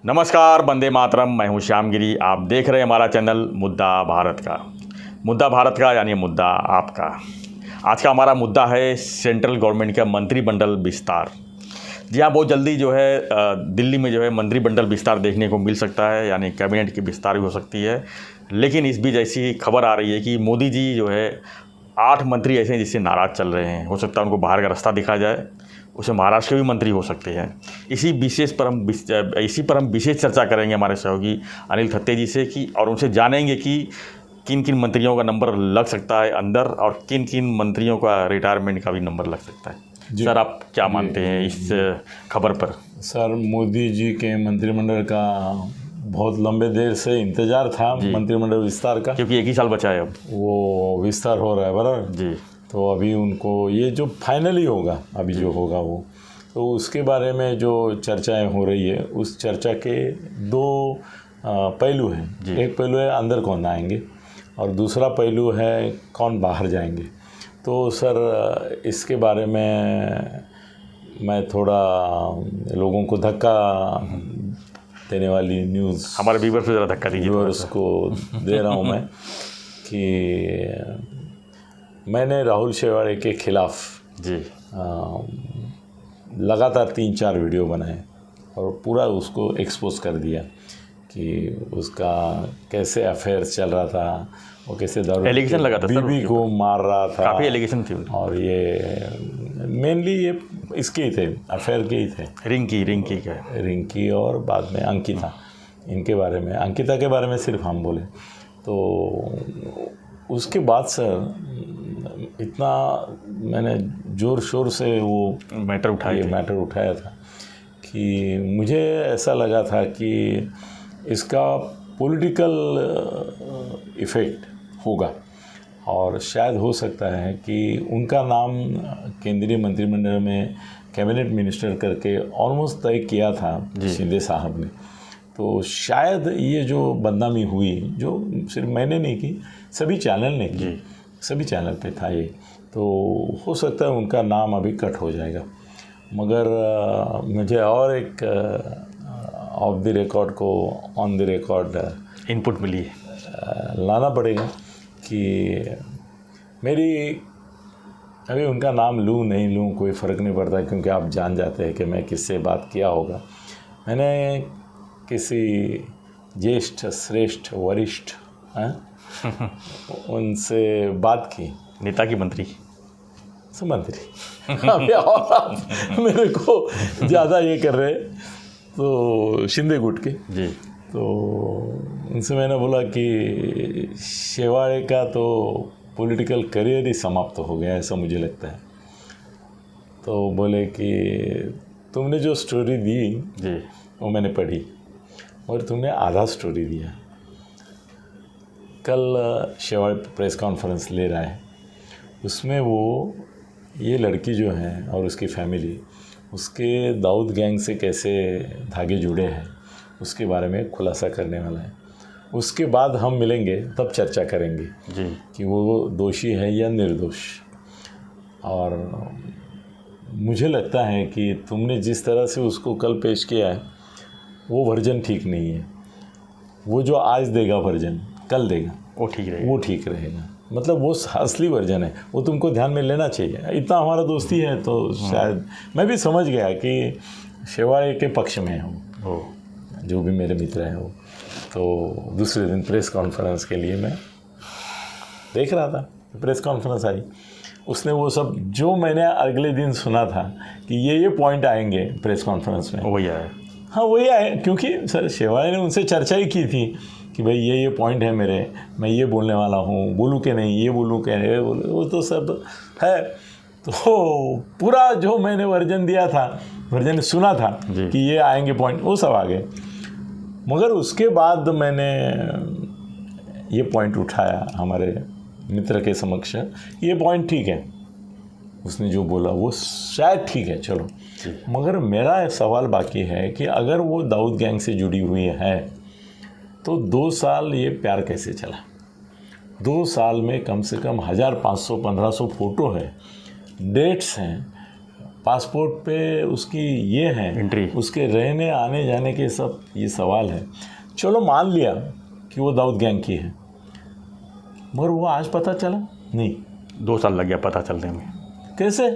नमस्कार, वंदे मातरम। मैं हूं श्याम गिरी। आप देख रहे हैं हमारा चैनल मुद्दा भारत का। मुद्दा भारत का यानी मुद्दा आपका। आज का हमारा मुद्दा है सेंट्रल गवर्नमेंट का मंत्रिमंडल विस्तार। जी हाँ, बहुत जल्दी जो है दिल्ली में जो है मंत्रिमंडल विस्तार देखने को मिल सकता है, यानी कैबिनेट की विस्तार भी हो सकती है। लेकिन इस बीच ऐसी खबर आ रही है कि मोदी जी जो है 8 मंत्री ऐसे हैं जिससे नाराज़ चल रहे हैं। हो सकता है उनको बाहर का रास्ता दिखा जाए, उसे महाराष्ट्र के भी मंत्री हो सकते हैं। इसी पर हम विशेष चर्चा करेंगे हमारे सहयोगी अनिल थत्ते जी से कि और उनसे जानेंगे कि किन किन मंत्रियों का नंबर लग सकता है अंदर और किन किन मंत्रियों का रिटायरमेंट का भी नंबर लग सकता है। सर, आप क्या मानते हैं इस खबर पर? सर, मोदी जी के मंत्रिमंडल का बहुत लंबे देर से इंतजार था, मंत्रिमंडल विस्तार का, क्योंकि 1 ही साल बचा है अब। वो विस्तार हो रहा है बराबर जी। तो अभी उनको ये जो फाइनली होगा, अभी जो होगा वो, तो उसके बारे में जो चर्चाएं हो रही है, उस चर्चा के 2 पहलू हैं। एक पहलू है अंदर कौन आएंगे और दूसरा पहलू है कौन बाहर जाएंगे। तो सर, इसके बारे में मैं थोड़ा लोगों को धक्का देने वाली न्यूज़, हमारे व्यूअर्स को ज़रा धक्का दीजिए। व्यूअर्स को दे रहा हूँ मैं कि मैंने राहुल शेवाड़े के खिलाफ जी लगातार 3-4 वीडियो बनाए और पूरा उसको एक्सपोज कर दिया कि उसका कैसे अफेयर्स चल रहा था, वो कैसे दारू एलिगेशन लगा था, बीबी को मार रहा था, काफ़ी एलिगेशन थी। और ये मेनली ये इसके ही थे, अफेयर के ही थे, रिंकी और बाद में अंकिता। इनके बारे में, अंकिता के बारे में सिर्फ हम बोले। तो उसके बाद सर इतना मैंने ज़ोर शोर से वो मैटर उठाया था कि मुझे ऐसा लगा था कि इसका पॉलिटिकल इफ़ेक्ट होगा और शायद हो सकता है कि उनका नाम केंद्रीय मंत्रिमंडल में कैबिनेट मिनिस्टर करके ऑलमोस्ट तय किया था शिंदे साहब ने। तो शायद ये जो बदनामी हुई, जो सिर्फ मैंने नहीं की, सभी चैनल ने की, सभी चैनल पे था ये, तो हो सकता है उनका नाम अभी कट हो जाएगा। मगर मुझे और एक ऑफ द रिकॉर्ड को ऑन द रिकॉर्ड इनपुट मिली लाना पड़ेगा कि मेरी अभी उनका नाम लूँ नहीं लूँ कोई फ़र्क नहीं पड़ता, क्योंकि आप जान जाते हैं कि मैं किससे बात किया होगा। मैंने किसी ज्येष्ठ, श्रेष्ठ, वरिष्ठ उनसे बात की, नेता की मंत्री अभी और आप मेरे को ज़्यादा ये कर रहे, तो शिंदे गुट के जी। तो उनसे मैंने बोला कि शेवाड़े का तो पॉलिटिकल करियर ही समाप्त हो गया, ऐसा मुझे लगता है। तो बोले कि तुमने जो स्टोरी दी जी वो मैंने पढ़ी और तुमने आधा स्टोरी दिया। कल शेवाड़े प्रेस कॉन्फ्रेंस ले रहा है, उसमें वो ये लड़की जो है और उसकी फैमिली, उसके दाऊद गैंग से कैसे धागे जुड़े हैं उसके बारे में खुलासा करने वाला है। उसके बाद हम मिलेंगे तब चर्चा करेंगे जी कि वो दोषी है या निर्दोष। और मुझे लगता है कि तुमने जिस तरह से उसको कल पेश किया है वो वर्जन ठीक नहीं है। वो जो आज देगा वर्जन कल देगा वो ठीक रहेगा, मतलब वो असली वर्जन है, वो तुमको ध्यान में लेना चाहिए। इतना हमारा दोस्ती है तो शायद मैं भी समझ गया कि शेवाड़े के पक्ष में हूँ, जो भी मेरे मित्र हैं वो। तो दूसरे दिन प्रेस कॉन्फ्रेंस के लिए मैं देख रहा था, प्रेस कॉन्फ्रेंस आई, उसने वो सब जो मैंने अगले दिन सुना था कि ये पॉइंट आएंगे प्रेस कॉन्फ्रेंस में, वही आया। हाँ, वही आए, क्योंकि सर शेवाड़े ने उनसे चर्चा ही की थी कि भाई ये पॉइंट है मेरे, मैं ये बोलने वाला हूँ, बोलूँ कि नहीं, ये बोलूँ कि नहीं, वो तो सब है। तो पूरा जो मैंने वर्जन सुना था कि ये आएंगे पॉइंट, वो सब आ गए। मगर उसके बाद मैंने ये पॉइंट उठाया हमारे मित्र के समक्ष, ये पॉइंट ठीक है, उसने जो बोला वो शायद ठीक है, चलो। मगर मेरा सवाल बाकी है कि अगर वो दाऊद गैंग से जुड़ी हुई है तो 2 साल ये प्यार कैसे चला? 2 साल में कम से कम 1500-1500 फ़ोटो है, डेट्स हैं, पासपोर्ट पे उसकी ये है एंट्री, उसके रहने आने जाने के सब ये सवाल है। चलो मान लिया कि वो दाऊद गैंग की है, मगर वो आज पता चला नहीं। 2 साल लग गया पता चलने में। कैसे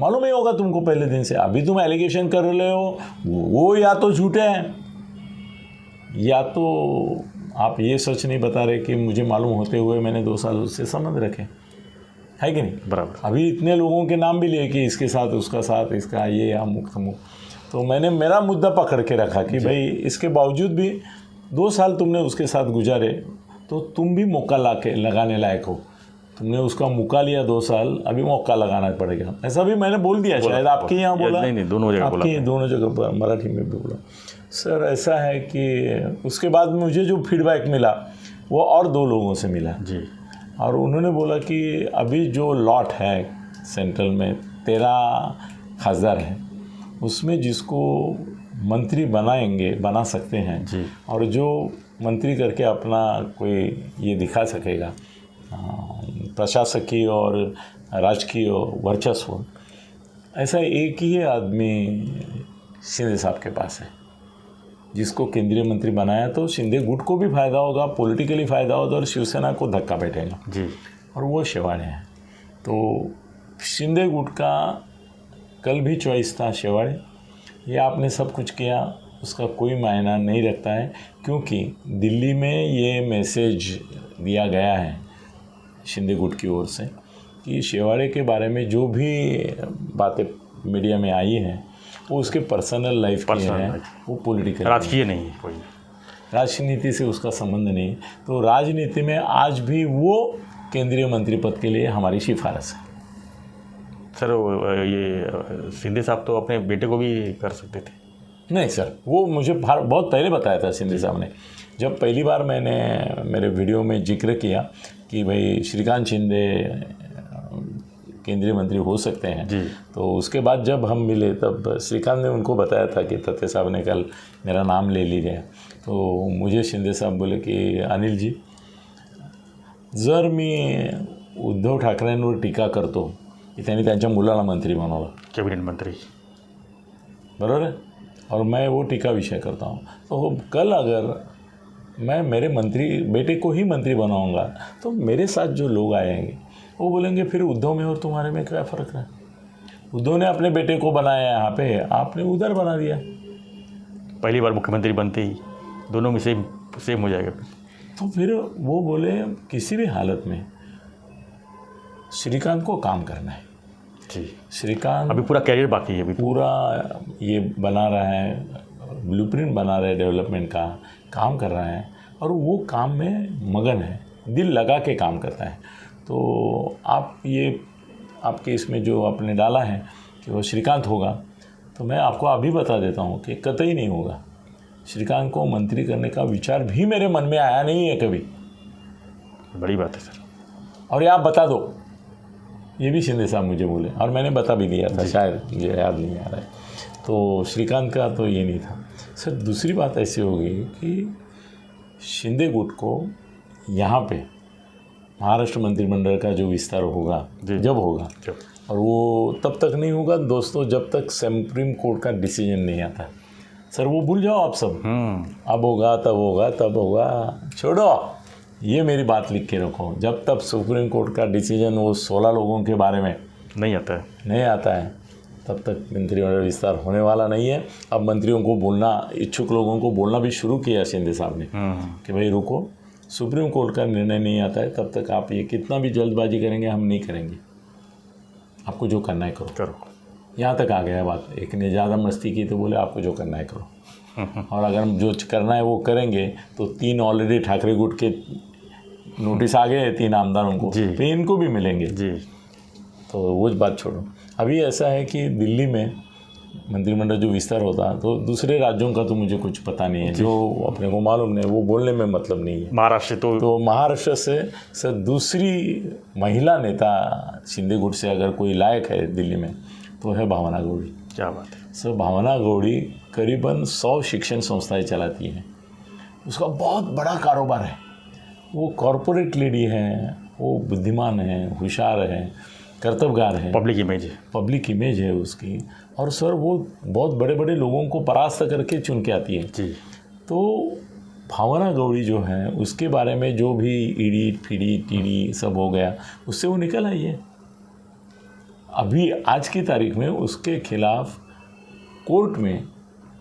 मालूम ही होगा तुमको पहले दिन से? अभी तुम एलिगेशन कर रहे हो, वो या तो झूठे हैं या तो आप ये सच नहीं बता रहे कि मुझे मालूम होते हुए मैंने 2 साल उससे संबंध रखे, है कि नहीं? बराबर। अभी इतने लोगों के नाम भी लिए कि इसके साथ उसका साथ, इसका ये अमुक तमुक, तो मैंने मेरा मुद्दा पकड़ के रखा कि भाई इसके बावजूद भी 2 साल तुमने उसके साथ गुजारे तो तुम भी मौका लगाने लायक हो। तुमने उसका मौका लिया 2 साल, अभी मौका लगाना पड़ेगा। ऐसा भी मैंने बोल दिया, शायद आपके यहाँ बोला, नहीं दोनों जगह बोला, आपके दोनों जगह पर मराठी में भी बोला। सर ऐसा है कि उसके बाद मुझे जो फीडबैक मिला वो और 2 लोगों से मिला जी, और उन्होंने बोला कि अभी जो लॉट है सेंट्रल में 13 खासदार है, उसमें जिसको मंत्री बना सकते हैं जी, और जो मंत्री करके अपना कोई ये दिखा सकेगा प्रशासकीय और राजकीय वर्चस्व, ऐसा एक ही आदमी शिंदे साहब के पास है जिसको केंद्रीय मंत्री बनाया। तो शिंदे गुट को भी फ़ायदा होगा, पॉलिटिकली फ़ायदा होगा और शिवसेना को धक्का बैठेगा जी, और वो शेवाड़े हैं। तो शिंदे गुट का कल भी चॉइस था शेवाड़े। ये आपने सब कुछ किया, उसका कोई मायना नहीं रखता है, क्योंकि दिल्ली में ये मैसेज दिया गया है शिंदे गुट की ओर से कि शेवाड़े के बारे में जो भी बातें मीडिया में आई हैं वो उसके पर्सनल लाइफ की हैं, वो पॉलिटिकल, राजकीय नहीं है, कोई राजनीति से उसका संबंध नहीं। तो राजनीति में आज भी वो केंद्रीय मंत्री पद के लिए हमारी सिफारिश है। सर ये शिंदे साहब तो अपने बेटे को भी कर सकते थे। नहीं सर, वो मुझे बहुत पहले बताया था शिंदे साहब ने। जब पहली बार मैंने मेरे वीडियो में जिक्र किया कि भाई श्रीकांत शिंदे केंद्रीय मंत्री हो सकते हैं जी, तो उसके बाद जब हम मिले तब श्रीकांत ने उनको बताया था कि तत्ते साहब ने कल मेरा नाम ले लिया। तो मुझे शिंदे साहब बोले कि अनिल जी, जर मी उद्धव ठाकरेंवर टीका करतो की त्यांनी त्यांच्या मुलाला मंत्री बनवलं, कैबिनेट मंत्री, बरोबर है, और मैं वो टीका विषय करता हूँ, तो कल अगर मैं मेरे बेटे को ही मंत्री बनाऊंगा तो मेरे साथ जो लोग आएंगे वो बोलेंगे फिर उद्धव में और तुम्हारे में क्या फ़र्क है? उद्धव ने अपने बेटे को बनाया यहाँ पे, आपने उधर बना दिया। पहली बार मुख्यमंत्री बनते ही दोनों में सेम हो जाएगा। तो फिर वो बोले किसी भी हालत में श्रीकांत को काम करना है जी। श्रीकांत अभी पूरा कैरियर बाकी है, अभी पूरा ये बना रहा है, ब्लूप्रिंट बना रहा है डेवलपमेंट का, काम कर रहा है और वो काम में मगन है, दिल लगा के काम करता है। तो आप ये आपके इसमें जो आपने डाला है कि वो श्रीकांत होगा, तो मैं आपको अभी बता देता हूँ कि कतई नहीं होगा। श्रीकांत को मंत्री करने का विचार भी मेरे मन में आया नहीं है कभी। बड़ी बात है सर। और ये आप बता दो, ये भी शिंदे साहब मुझे बोले और मैंने बता भी दिया था, शायद मुझे याद नहीं आ रहा है। तो श्रीकांत का तो ये नहीं था सर। दूसरी बात ऐसी होगी कि शिंदे गुट को यहाँ पे महाराष्ट्र मंत्रिमंडल का जो विस्तार होगा, जब होगा, और वो तब तक नहीं होगा दोस्तों जब तक सुप्रीम कोर्ट का डिसीजन नहीं आता। सर वो भूल जाओ आप सब, अब होगा तब होगा तब होगा, छोड़ो, ये मेरी बात लिख के रखो। जब तक सुप्रीम कोर्ट का डिसीजन वो 16 लोगों के बारे में नहीं आता है तब तक मंत्रिमंडल विस्तार होने वाला नहीं है। अब मंत्रियों को बोलना, इच्छुक लोगों को बोलना भी शुरू किया शिंदे साहब ने कि भाई रुको, सुप्रीम कोर्ट का निर्णय नहीं आता है तब तक आप ये कितना भी जल्दबाजी करेंगे हम नहीं करेंगे, आपको जो करना है करो। यहाँ तक आ गया बात। एक ने ज़्यादा मस्ती की तो बोले आपको जो करना है करो और अगर हम जो करना है वो करेंगे तो 3 ऑलरेडी ठाकरे गुट के नोटिस आ गए 3 आमदारों को, तो इनको भी मिलेंगे जी। तो वो बात छोड़ो। अभी ऐसा है कि दिल्ली में मंत्रिमंडल जो विस्तार होता तो दूसरे राज्यों का तो मुझे कुछ पता नहीं है, जो अपने को मालूम नहीं, वो बोलने में मतलब नहीं है। महाराष्ट्र तो महाराष्ट्र से सर दूसरी महिला नेता शिंदे गुट से अगर कोई लायक है दिल्ली में तो है भावना गौड़ी। क्या बात है सर, भावना गौड़ी करीबन 100 शिक्षण संस्थाएं चलाती हैं, उसका बहुत बड़ा कारोबार है। वो कॉरपोरेट लेडी है, वो बुद्धिमान है, होशियार है कर्तव्यगार है, पब्लिक इमेज है उसकी। और सर वो बहुत बड़े बड़े लोगों को परास्त करके चुन के आती है जी। तो भावना गौड़ी जो है उसके बारे में जो भी ईडी फीडी टीडी सब हो गया उससे वो निकल आई है। अभी आज की तारीख में उसके खिलाफ कोर्ट में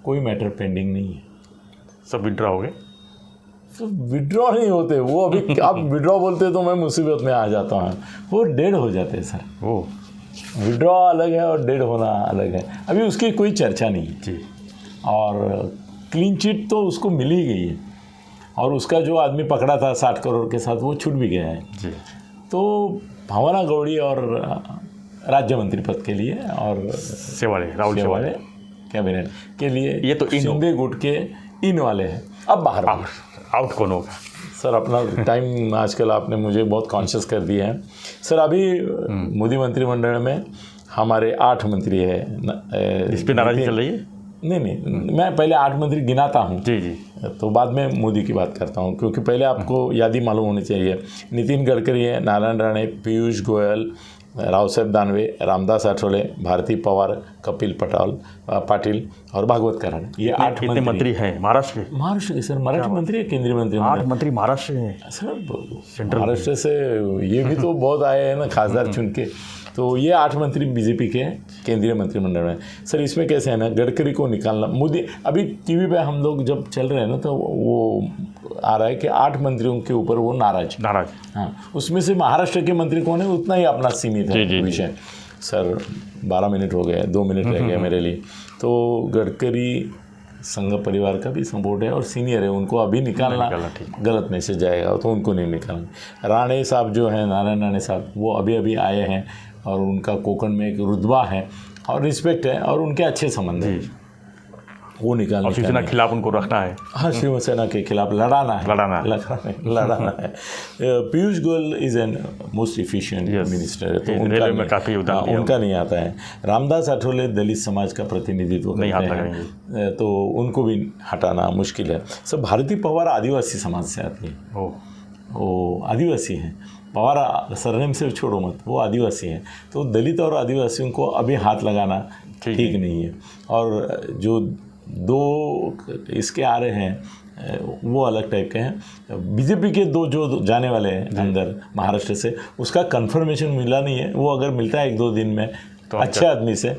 कोई मैटर पेंडिंग नहीं है, सब विड्रॉ हो गए। विड्रॉ नहीं होते वो, अभी आप विड्रॉ बोलते तो मैं मुसीबत में आ जाता हूँ, वो डेड हो जाते हैं सर। वो विड्रॉ अलग है और डेड होना अलग है, अभी उसकी कोई चर्चा नहीं है जी। और क्लीन चिट तो उसको मिल ही गई है और उसका जो आदमी पकड़ा था 60 करोड़ के साथ वो छूट भी गया है जी। तो भावना गौड़ी और राज्य मंत्री पद के लिए और राहुल शेवाड़े कैबिनेट के लिए ये तो शिंदे गुट के इन वाले हैं। अब बाहर आउट कौन होगा सर? अपना टाइम आजकल आपने मुझे बहुत कॉन्शियस कर दिया है सर। अभी मोदी मंत्रिमंडल में हमारे 8 मंत्री है। इस पे नाराजगी चल रही है? नहीं, मैं पहले 8 मंत्री गिनाता हूँ जी जी, तो बाद में मोदी की बात करता हूँ क्योंकि पहले आपको याद ही मालूम होनी चाहिए। नितिन गडकरी है, नारायण राणे, पीयूष गोयल, राव साहेब दानवे, रामदास आठवले, भारती पवार, कपिल पाटिल और भागवत कराड़, ये 8 मंत्री हैं महाराष्ट्र के सर। मराठी मंत्री है, केंद्रीय मंत्री 8 मंत्री महाराष्ट्र हैं सर। महाराष्ट्र से ये भी तो बहुत आए हैं ना खासदार चुन के, तो ये 8 मंत्री बीजेपी के केंद्रीय मंत्रिमंडल में सर। इसमें कैसे है ना, गडकरी को निकालना, मोदी अभी टीवी पे हम लोग जब चल रहे हैं ना तो वो आ रहा है कि 8 मंत्रियों के ऊपर वो नाराज। हाँ, उसमें से महाराष्ट्र के मंत्री कौन है उतना ही अपना सीमित है विषय। सर 12 मिनट हो गए, 2 मिनट रह गए मेरे लिए। तो गडकरी संघ परिवार का भी सपोर्ट है और सीनियर है, उनको अभी निकालना गलत मैसेज जाएगा तो उनको नहीं निकालना। राणे साहब जो हैं, नारायण राणे साहब, वो अभी आए हैं और उनका कोकण में एक रुतबा है और रिस्पेक्ट है और उनके अच्छे संबंध हैं, वो निकालने शिवसेना के खिलाफ उनको रखना है। हाँ, शिवसेना के खिलाफ लड़ाना है। Piyush Goyal is an most efficient minister, तो उनका नहीं आता है। रामदास आठवले दलित समाज का प्रतिनिधित्व करते हैं तो उनको भी हटाना मुश्किल है। सब भारती पवार आदिवासी समाज से आती है, वो आदिवासी हैं। पवार सरनेम से छोड़ो मत, वो आदिवासी हैं, तो दलित और आदिवासियों को अभी हाथ लगाना ठीक नहीं है। और जो 2 इसके आ रहे हैं वो अलग टाइप के हैं। बीजेपी के 2 जो जाने वाले हैं अंदर महाराष्ट्र से, उसका कंफर्मेशन मिला नहीं है। वो अगर मिलता है 1-2 दिन में तो अच्छे आदमी से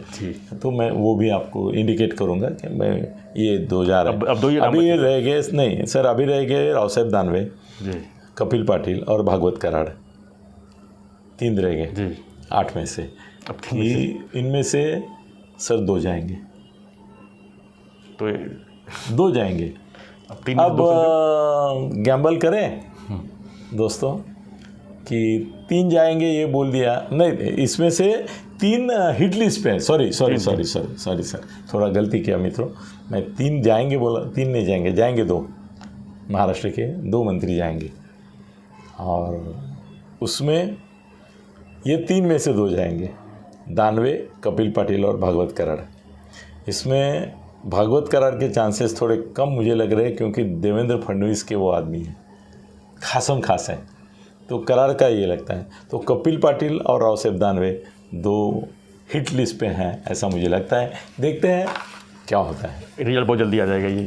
तो मैं वो भी आपको इंडिकेट करूंगा कि मैं ये 2 जा रहे हैं। अभी ये रह गए नहीं सर, अभी रह गए राव साहेब दानवे, कपिल पाटिल और भागवत कराड़, 3 रह गए 8 में से। इनमें से सर 2 जाएंगे, तो 2 जाएंगे। अब गैम्बल करें दोस्तों कि 3 जाएंगे, ये बोल दिया नहीं, इसमें से 3 हिट लिस्ट पे। सॉरी सर, थोड़ा गलती किया मित्रों, मैं 3 जाएंगे बोला, 3 नहीं जाएंगे, जाएंगे 2। महाराष्ट्र के 2 मंत्री जाएंगे और उसमें ये 3 में से 2 जाएंगे, दानवे, कपिल पाटिल और भागवत कराड़। इसमें भागवत कराड़ के चांसेस थोड़े कम मुझे लग रहे हैं क्योंकि देवेंद्र फडणवीस के वो आदमी हैं, खास है, तो कराड़ का ये लगता है। तो कपिल पाटिल और राव साहेब दानवे 2 हिट लिस्ट पे हैं ऐसा मुझे लगता है। देखते हैं क्या होता है, रिजल्ट बहुत जल्दी आ जाएगा, ये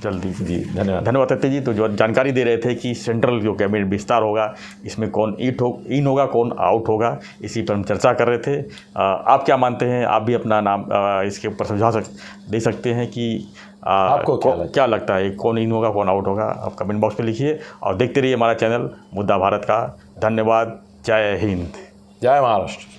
जल्दी जी। धन्यवाद सत्य जी। तो जो जानकारी दे रहे थे कि सेंट्रल जो कैबिनेट विस्तार होगा, इसमें कौन इन होगा, कौन आउट होगा, इसी पर हम चर्चा कर रहे थे। आप क्या मानते हैं? आप भी अपना नाम इसके ऊपर सुझाव दे सकते हैं कि आपको क्या लगता है, कौन इन होगा, कौन आउट होगा? आप कमेंट बॉक्स में लिखिए और देखते रहिए हमारा चैनल मुद्दा भारत का। धन्यवाद। जय हिंद, जय महाराष्ट्र।